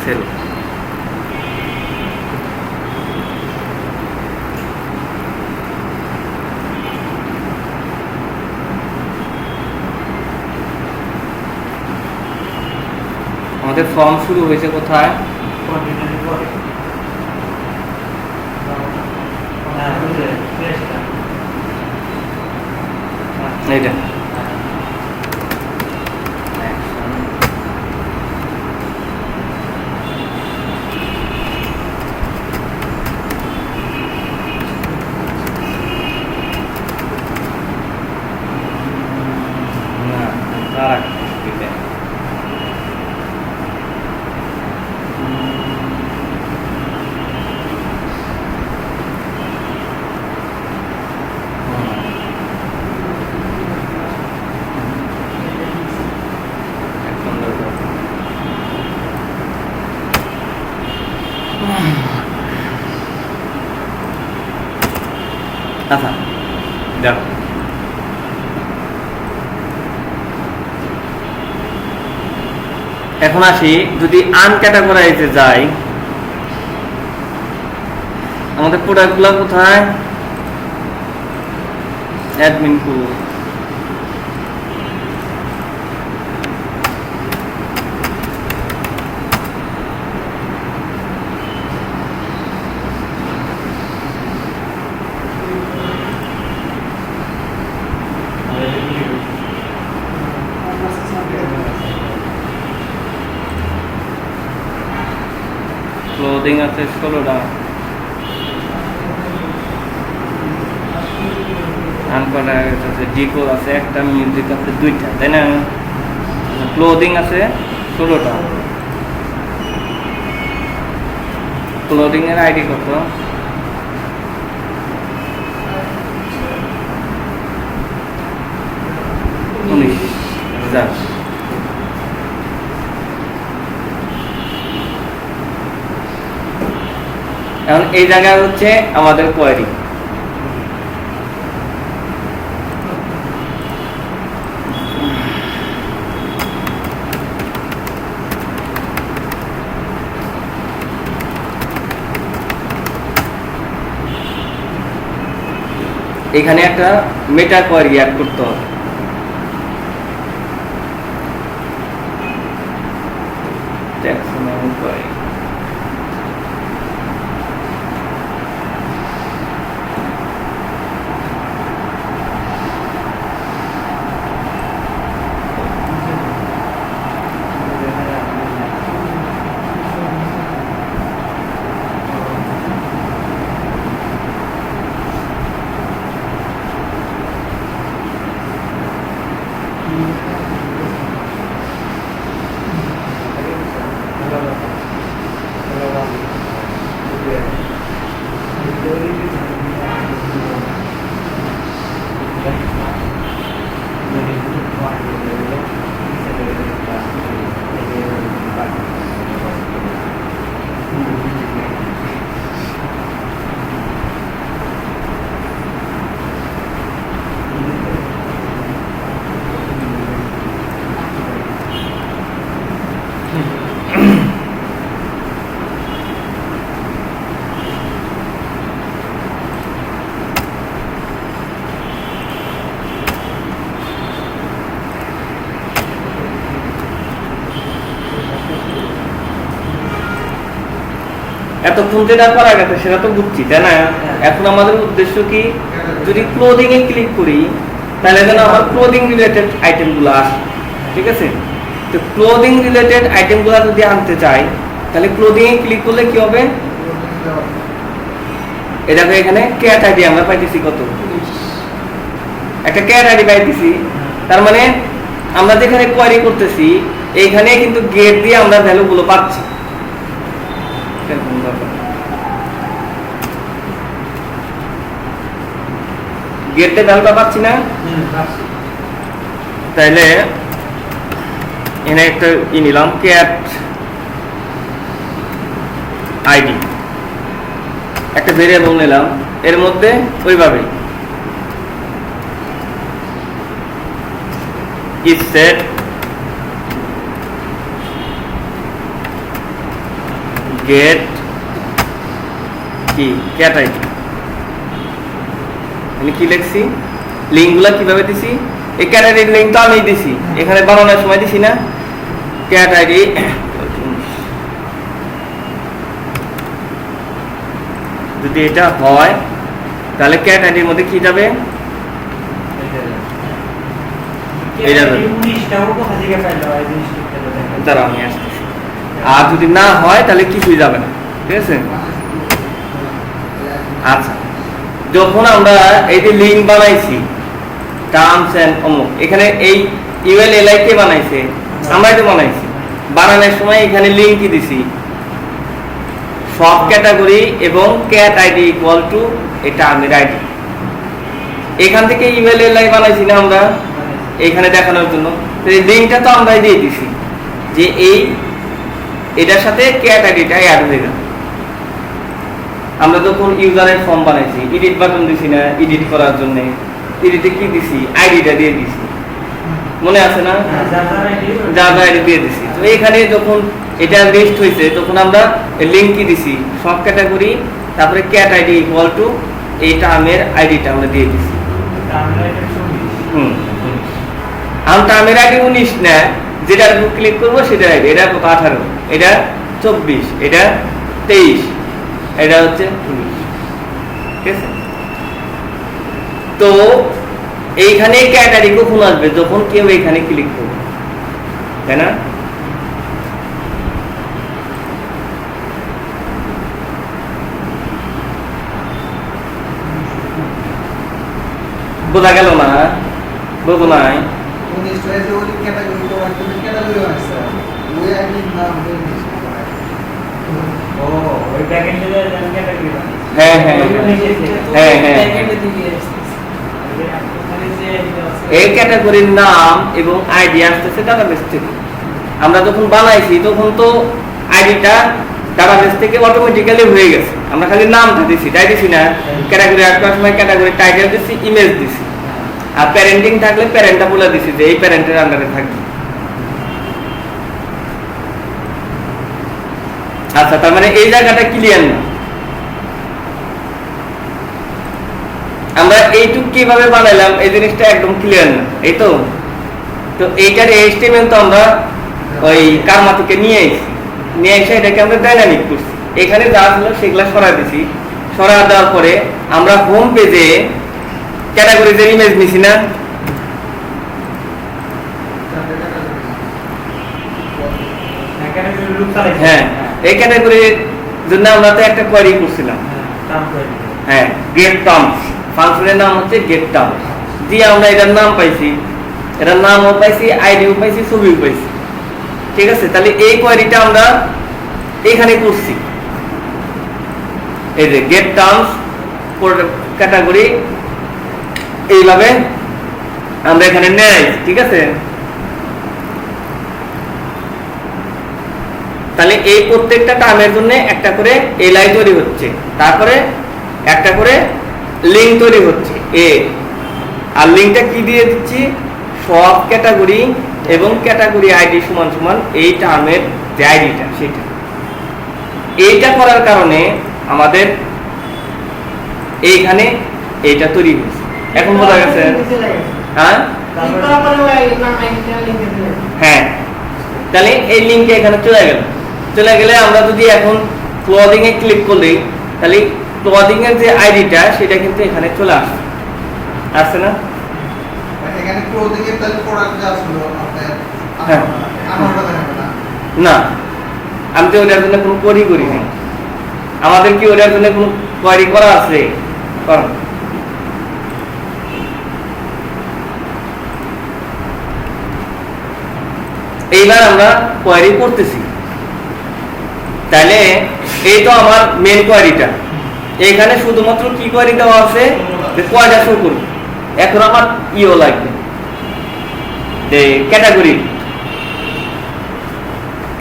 সেল। আমাদের ফর্ম শুরু হয়েছে কোথায়? এইটা না, তার একটা আচ্ছা দেখো, এখন আসি, যদি আনক্যাটাগরাইজে যাই, আমাদের প্রোডাক্টগুলো কোথায়? অ্যাডমিন পুল। ক্লোদিং আছে 16টা, আনকোডাইজ আছে, ডিকোড আছে একটা, মিউজিক আছে 2টা, তাই না? ক্লোদিং আছে 16টা। ক্লোদিং এর আইডি কত? 19,000। এখন এই জায়গায় হচ্ছে আমাদের কোয়েরি। এখানে একটা মেটা কোয়েরি অ্যাড করতে হবে। Taxonomy query. এতক্ষণ যেটা করা গেছে সেটা তো বুঝছি, তাই না? এখন আমাদের উদ্দেশ্য কি, যদি ক্লোদিং এ ক্লিক করি তাহলে যেন আমার ক্লোদিং রিলেটেড আইটেমগুলো আসে, ঠিক আছে? তো ক্লোদিং রিলেটেড আইটেমগুলো যদি আনতে চাই তাহলে ক্লোদিং এ ক্লিক করলে কি হবে? এটাকে এখানে ক্যাট আইডি আমরা পাইতেছি কত? একটা ক্যাট আইডি পাইতেছি। তার মানে আমরা যেখানে কোয়েরি করতেছি এইখানে কিন্তু গেট দিয়ে আমরা ভ্যালুগুলো পাচ্ছি। গেটে ভ্যালুটা পাচ্ছি না? তাইলে এখানে একটা নিলাম ক্যাট আইডি, একটা ভেরিয়েবল নিলাম, এর মধ্যে ওইভাবে is set গেট কি ক্যাট আইডি, আমি কি লিখছি লিঙ্কগুলো কিভাবে দিছি, এই ক্যাট আইডির লিঙ্ক তো আমি দিছি, এখানে বানানোর সময় দিছি না ক্যাট আইডি। যদি এটা হয় তাহলে ক্যাট আইডির মধ্যে কি যাবে, দাঁড়াও আমি আসতেছি। আর যদি না হয় তাহলে কিছুই যাবে না, ঠিক আছে। আচ্ছা, যখন আমরা এই যে লিঙ্ক বানাইছি টার্মস এন্ড অমুক, এখানে এই ইউএল এলআই কে বানাইছে, আমরাই তো বানাইছি। বানানোর সময় এখানে লিঙ্ক কি দিছি, সব ক্যাটাগরি এবং ক্যাট আইডি ইকুয়াল টু এই টার্মের আইডি। এখান থেকে ইউএল এলআই বানাইছি না আমরা এখানে দেখানোর জন্য, তো এই লিঙ্কটা তো আমরাই দিয়ে দিছি যে এটার সাথে ক্যাট আইডিটা অ্যাড হয়ে গেল। আমরা যখন ইউজারের ফর্ম বানাইছি, এডিট বাটন দিছি না এডিট করার জন্য, এডিটে কি দিছি আইডিটা দিয়ে দিছি, মনে আছে না, যার আইডি দিয়ে দিছি। তো এখানে যখন এটা লিস্ট হয়েছে তখন আমরা লিঙ্ক কি দিছি সব ক্যাটাগরি, তারপরে ক্যাট আইডি ইকুয়াল টু এই টার্মের আইডিটা আমরা দিয়ে দিছি। আমি টার্মের আইডি 19 না, যেটার উপর ক্লিক করবো সেটা আইডি, এটা কত 18, এটা 24, এটা 23, এটা হচ্ছে 19, ঠিক আছে। তো এইখানে ক্যাটাগরি কখন আসবে, যখন কেউ এখানে ক্লিক করবে, তাই না। বোঝা গেল না, বোঝো নাই, 19 হয়েছে ওই ক্যাটাগরি তো একটা ক্যাটাগরি আছে ওই আইডির নাম দিয়ে দিছি। ও ওই প্যাকেটে দেন ক্যাটাগরি। হ্যাঁ হ্যাঁ হ্যাঁ হ্যাঁ, এই ক্যাটাগরির নাম এবং আইডি আসতেছে ডাটাবেস থেকে। আমরা যখন বানাইছি তখন তো আইডিটা ডাটাবেস থেকে অটোমেটিক্যালি হয়ে গেছে, আমরা খালি নামটা দিছি, তাই দিছি না। ক্যাটাগরি অ্যাড করার সময় ক্যাটাগরি টাইটেল দিছি, ইমেজ দিছি, আর প্যারেন্টিং থাকলে প্যারেন্টটা বলে দিছি যে এই প্যারেন্টের আন্ডারে থাকবে। আচ্ছা, তার মানে এই জায়গাটা ক্লিয়ার না। আমরা এইটুক কিভাবে বানাইলাম এই জিনিসটা একদম ক্লিয়ার না, এই তো। তো এইটার এইচটিএমএল তো আমরা ওই কারমা থেকে নিয়ে এসে এটাকে আমরা ডাইনামিক করছি, এখানে যা ছিল সেগুলা সরা দিছি। সরা দেওয়ার পরে আমরা হোম পেজে ক্যাটাগরিজের ইমেজ নিছি না, হ্যাঁ এই ক্যাটাগরির জন্য আমরা তো একটা কোয়েরি করছিলাম, হ্যাঁ গেট টার্মস, ফাংশনের নাম হচ্ছে গেট টার্মস, দিয়ে আমরা এটার নাম পাইছি, এটার নামও পাইছি, আইডিও পাইছি, ছবিও পাইছি, ঠিক আছে। তাহলে এই কোয়েরিটা আমরা এখানে করছি, এই যে গেট টার্মস ক্যাটাগরি, এইভাবে আমরা এখানে নেই, ঠিক আছে। তাহলে এই প্রত্যেকটা টার্মের জন্য একটা করে এলআই তৈরি হচ্ছে, তারপরে একটা করে লিঙ্ক তৈরি হচ্ছে এ, আর লিঙ্কটা কি দিয়ে দিচ্ছি, সব ক্যাটাগরি এবং ক্যাটাগরি আইডি সমান সমান এই টার্মের যে আইডিটা সেটা। এইটা করার কারণে আমাদের এইখানে এইটা তৈরি হয়েছে। এখন বোঝা গেছে, হ্যাঁ হ্যাঁ। তাহলে এই লিঙ্কে এখানে চলে গেলে আমরা যদি এখন ক্লোজিং এ ক্লিক করলেই তাহলে ক্লোজিং এর যে আইডিটা সেটা কিন্তু এখানে চলে আসছে না, এখানে ক্লোজিং এর তাহলে প্রোডাক্ট যা ছিল আপনাদের হ্যাঁ আমারটা দেখাবে না। না, আমি তো ওটার জন্য কোনো কোয়ারি করি নাই। আমাদের কি ওটার জন্য কোনো কোয়ারি করা আছে? এইবার আমরা কোয়ারি করতেছি, তাহলে এই তো আমার মেন কোয়ারিটা, এখানে শুধুমাত্র কি কোয়ারি দেওয়া আছে যে কয়টা শো করবে। এখন আমার ইও লাগবে যে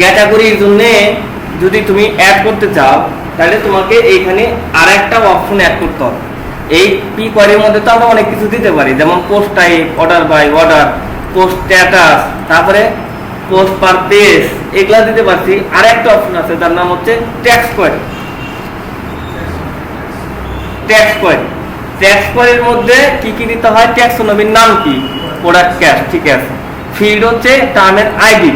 ক্যাটাগরির জন্য যদি তুমি অ্যাড করতে চাও তাহলে তোমাকে এইখানে আরেকটা অপশন অ্যাড করতে হবে। এই পি কোয়ারির মধ্যে তো আমরা অনেক কিছু দিতে পারি, যেমন post type, order by order, post status, তারপরে পোস্ট পার পেজ এগুলা দিতে পারছি। আর একটা অপশন আছে, তার নাম হচ্ছে tax query. Tax query, tax কোয়ারির মধ্যে কি কি দিতে হয়? ট্যাক্সোনমির নাম কি, প্রোডাক্ট ক্যাশ, ঠিক আছে। ফিল্ড হচ্ছে টার্মের আইডি।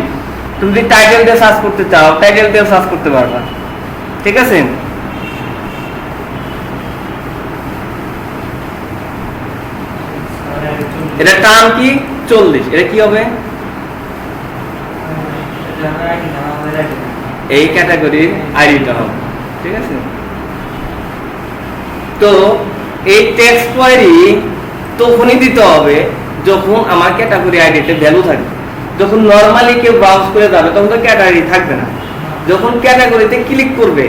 তুমি যদি টাইটেল দিয়ে সার্চ করতে চাও, টাইটেল দিয়ে সার্চ করতে পারবা, ঠিক আছে। এটা টার্ম কি 40, এটা কি হবে? এই ক্যাটাগরির আইডিটা হবে, ঠিক আছে। তো এই ট্যাক্স কোয়ারি তখনই দিতে হবে যখন আমার ক্যাটাগরি আইডিতে ভ্যালু থাকবে। যখন নরমালি কেউ ব্রাউজ করে যাবে তখন তো ক্যাটাগরি থাকবে না। যখন ক্যাটাগরিতে ক্লিক করবে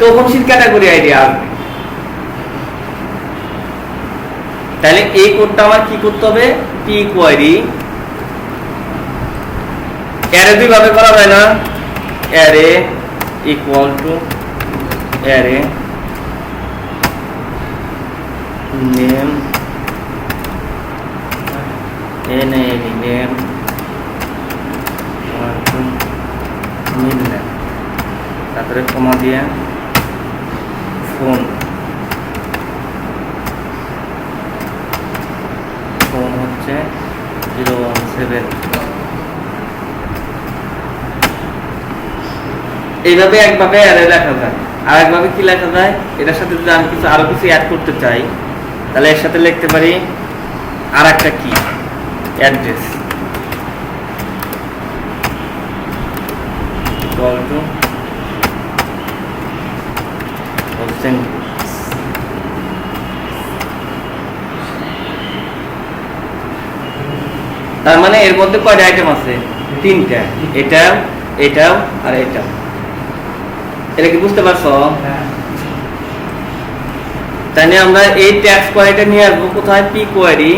তখন সেই ক্যাটাগরি আইডি আসবে। তাহলে এই কোডটা আমার কি করতে হবে? পি কোয়ারি, অ্যারে দুই ভাবে করা যায় না? Array equal to array name, name তারপরে কমা দিয়ে ফোন, ফোন হচ্ছে 017। এইভাবে একভাবে অ্যারে লেখা যায়। আর একভাবে কি লেখা যায়? এটার সাথে যদি আমি কিছু আরো কিছু অ্যাড করতে চাই তাহলে এর সাথে লিখতে পারি আর একটা কি, অ্যাড্রেস ইকুয়াল টু তার মানে এর মধ্যে কয়টা আইটেম আছে? 3টা, এটাও এটাও আর এটাও। এটা কি বুঝতে পারছো? তাই নিয়ে আমরা এই ট্যাক্স কোয়ারিটা নিয়ে আসবো কোথায়? পি কোয়ারি,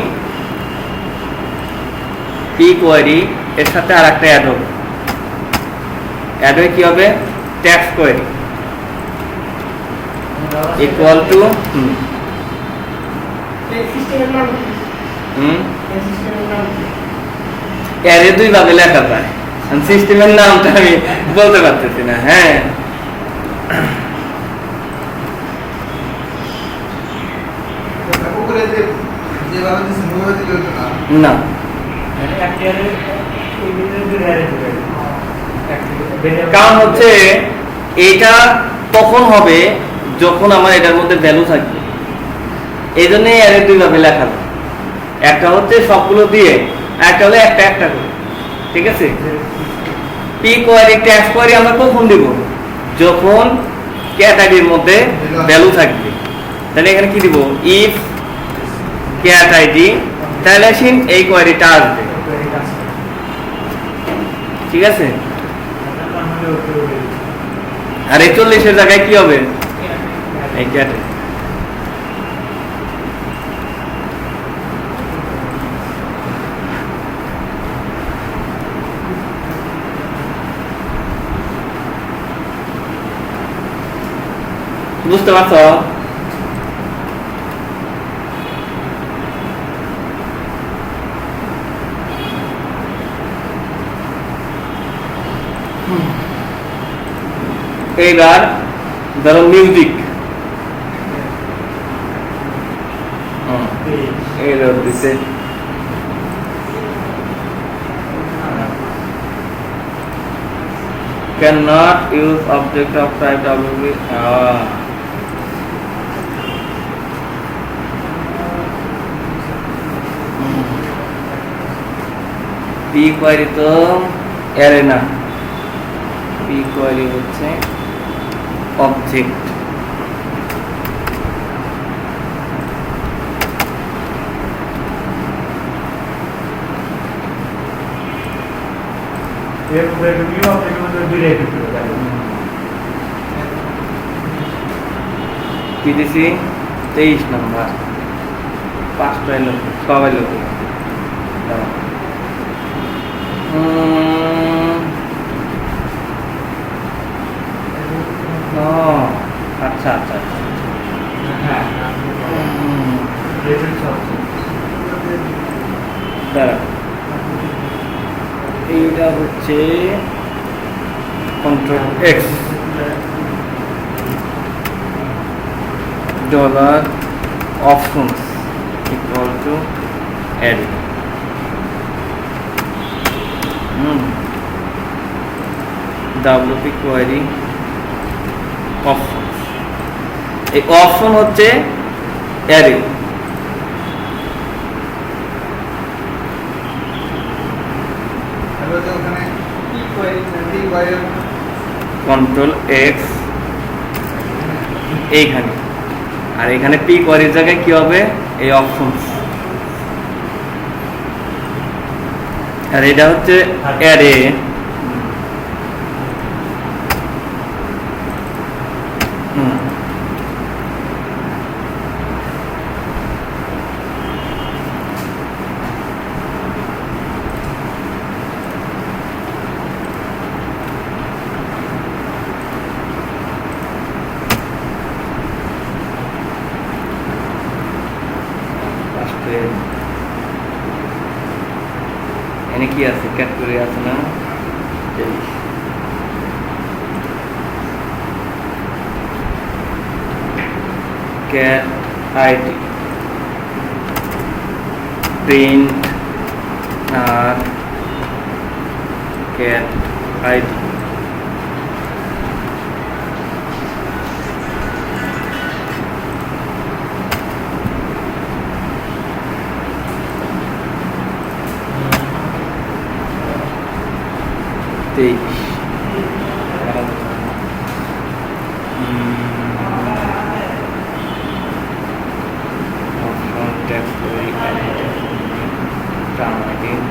পি কোয়ারি এর সাথে আর একটা অ্যাড হবে। অ্যাড হয়ে কি হবে? Tax query equal to array দুই ভাবে লেখা যায়, সিস্টেমের নামটা আমি বলতে পারতেছি না। হ্যাঁ, না কারণ হচ্ছে এটা তখন হবে যখন আমার এটার মধ্যে ভ্যালু থাকবে। এই জন্য অ্যারে দুই ভাবে লেখা যায়, একটা হচ্ছে সবগুলো দিয়ে, একটা হলো একটা একটা করে, ঠিক আছে। পি কোয়ারি ট্যাক্স কোয়ারি আমরা কখন দিব? যখন ক্যাটাগরির মধ্যে ভ্যালু থাকবে। তাহলে এখানে কি দিব? ইফ ক্যাট আইডি, তাহলে এই কোয়ারিটা আসবে, ঠিক আছে। আর এই 40-এর জায়গায় কি হবে? এই ক্যাট। বুঝতে পারছো? এইবার ধরো মিউজিক, দিতে cannot use object of type WB P query তো অ্যারে না, পি কোয়ারি হচ্ছে অবজেক্ট। কি দিছি? 23 নম্বর, 5টা এলো, সবাই লোক। আচ্ছা আচ্ছা আচ্ছা, দাঁড়া, এইটা হচ্ছে হচ্ছে control X dollar options equal to add WP query option, এই অপশন হচ্ছে অ্যারে। তারপরে তো ওখানে কি কোয়ারি কি কোয়ারি কন্ট্রোল এক্স এইখানে, আর এখানে পি কোয়ারির জায়গায় কি হবে, এই অপশনস। আর এটা হচ্ছে অ্যারে, এনে কি আছে, ক্যাটাগরি আছে না, ক্যাট আইডি প্রিন্ট আর cat ID. Terminating.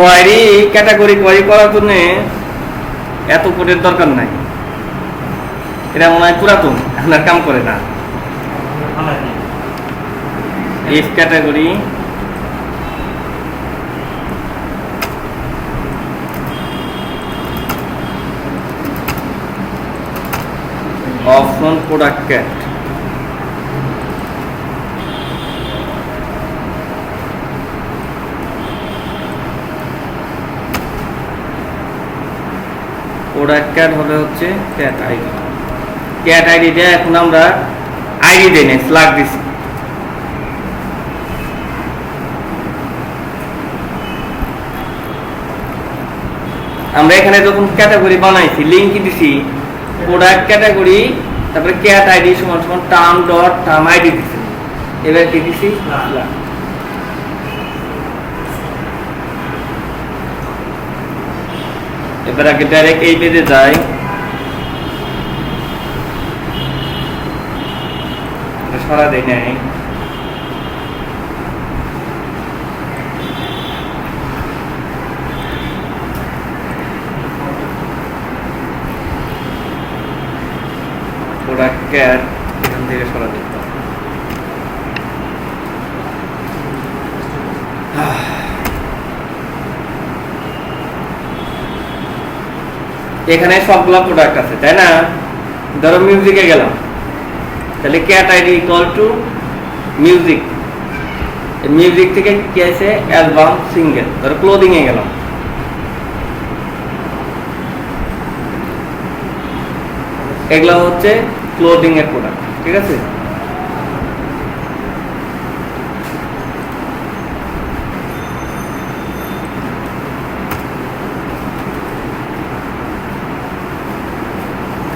Query category query করার জন্য এত কোডের দরকার নাই, এটা মনে হয় পুরাতন, এখন আর কাম করে না। If category of non product cat product cat হবে হচ্ছে ক্যাট আইডি। ক্যাট আইডিটা এখন আমরা আইডি দেই না, স্ল্যাগ দিছি। আমরা এখানে যখন ক্যাটাগরি বানাইছি লিংক দিছি প্রোডাক্ট ক্যাটাগরি, তারপরে ক্যাট আইডি সমান সমান টার্ম ডট টার্ম আইডি দিছি। এবার কি দিছি স্ল্যাগ। এবার আগে ডাইরেক্ট এই পেজে যাই, সরা দেই নাই। প্রোডাক্ট ক্যাট এখান থেকে সরা দিই। এখানে সবগুলো প্রোডাক্ট আছে, তাই না? ধরো মিউজিকে গেলাম, তাহলে cat ID equal to music. Music থেকে কি আছে অ্যালবাম সিঙ্গেল। ধরো ক্লোদিং এ গেলাম, এগুলো হচ্ছে ক্লোদিং এর প্রোডাক্ট, ঠিক আছে?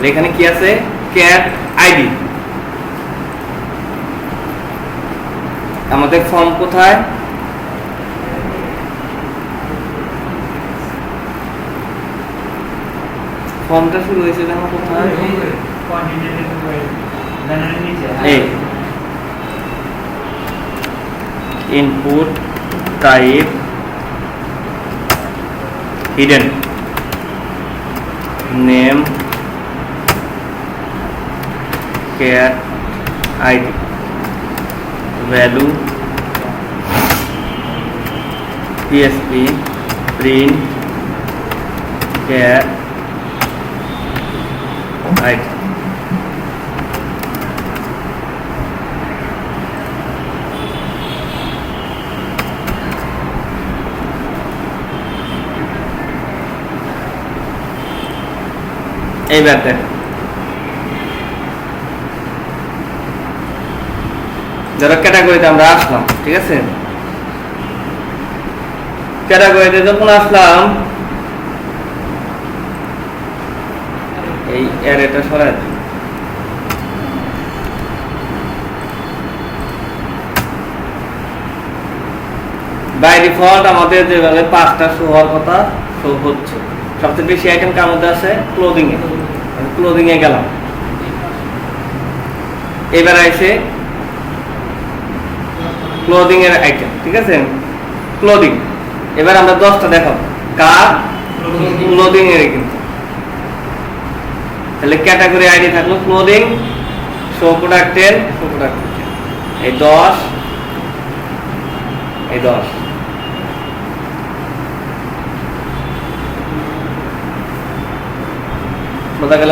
এখানে কি আছে ক্যাট আইডি। আমাদের ফর্ম কোথায়? ফর্মটা শুরু হয়েছে দেখো কোথায়? এই input type hidden name cat id value PSP print cat id। এইবার দেখ যারা ক্যাটাগরিতে আমরা আসলাম, ঠিক আছে? ক্যাটাগরিতে যখন আসলাম এই অ্যারেটা সরাই দিই। বাই ডিফল্ট আমাদের যেভাবে 5টা শো হওয়ার কথা শো হচ্ছে। সবচেয়ে বেশি আইটেম কার মধ্যে আছে? ক্লোদিং এ। ক্লোদিং এ গেলাম, এবার আইছে ক্লোদিং এর আইটেম, ঠিক আছে? ক্লোদিং এবার আমরা 10টা দেখাবো কার ক্লোদিং এর, কিন্তু তাহলে ক্যাটাগরি আইডি থাকলো ক্লোদিং, শো প্রোডাক্টের শো প্রোডাক্ট এই 10 এই 10 বোঝা গেল?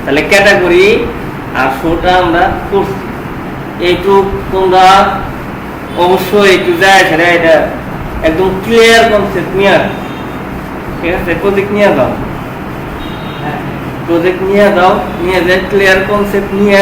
তাহলে ক্যাটাগরি আর শোটা আমরা করছি। এইটু তোমরা অবশ্যই একটু যায় সেটা এটা একদম ক্লিয়ার কনসেপ্ট নিয়ে, ঠিক আছে? প্রজেক্ট নিয়ে যাও, প্রজেক্ট নিয়ে যাও, নিয়ে যায় ক্লিয়ার কনসেপ্ট নিয়ে